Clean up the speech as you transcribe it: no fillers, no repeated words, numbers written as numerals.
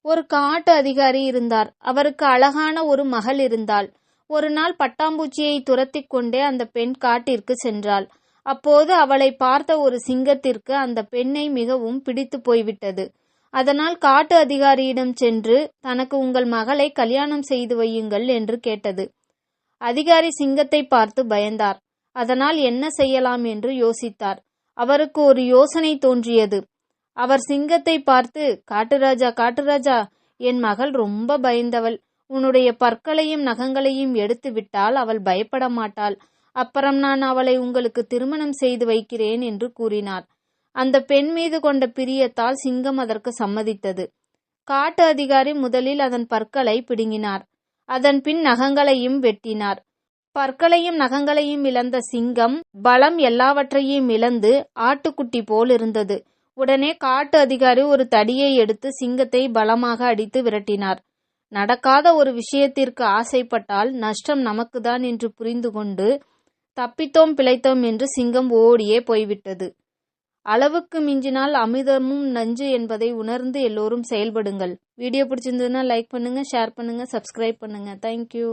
ஒரு காட்டு அதிகாரி இருந்தார். அவருக்கு அழகான ஒரு மகள் இருந்தாள். ஒரு நாள் பட்டாம்பூச்சியை துரத்தி கொண்டே அந்த பெண் காட்டிற்கு சென்றாள். அப்போது அவளை பார்த்த ஒரு சிங்கத்திற்கு அந்த பெண்ணை மிகவும் பிடித்து போய்விட்டது. அதனால் காட்டு அதிகாரியிடம் சென்று தனக்கு உங்கள் மகளை கல்யாணம் செய்து வையுங்கள் என்று கேட்டது. அதிகாரி சிங்கத்தை பார்த்து பயந்தார். அதனால் என்ன செய்யலாம் என்று யோசித்தார். அவருக்கு ஒரு யோசனை தோன்றியது. அவர் சிங்கத்தை பார்த்து, காட்டுராஜா, காட்டுராஜா, என் மகள் ரொம்ப பயந்தவள். உன்னுடைய பற்களையும் நகங்களையும் எடுத்து விட்டால் அவள் பயப்பட மாட்டாள். அப்புறம் நான் அவளை உங்களுக்கு திருமணம் செய்து வைக்கிறேன் என்று கூறினார். அந்த பெண் மீது கொண்ட பிரியத்தால் சிங்கம் அதற்கு சம்மதித்தது. காட்டு அதிகாரி முதலில் அதன் பற்களை பிடுங்கினார். அதன் பின் நகங்களையும் வெட்டினார். பற்களையும் நகங்களையும் இழந்த சிங்கம் பலம் எல்லாவற்றையும் இழந்து ஆட்டுக்குட்டி போல் இருந்தது. உடனே காட்டு அதிகாரி ஒரு தடியை எடுத்து சிங்கத்தை பலமாக அடித்து விரட்டினார். நடக்காத ஒரு விஷயத்திற்கு ஆசைப்பட்டால் நஷ்டம் நமக்குதான் என்று புரிந்து கொண்டு தப்பித்தோம் பிழைத்தோம் என்று சிங்கம் ஓடியே போய்விட்டது. அளவுக்கு மிஞ்சினால் அமிர்தமும் நஞ்சு என்பதை உணர்ந்து எல்லோரும் செயல்படுங்கள். வீடியோ பிடிச்சிருந்ததுன்னா லைக் பண்ணுங்க, ஷேர் பண்ணுங்க, சப்ஸ்கிரைப் பண்ணுங்க. தேங்க்யூ.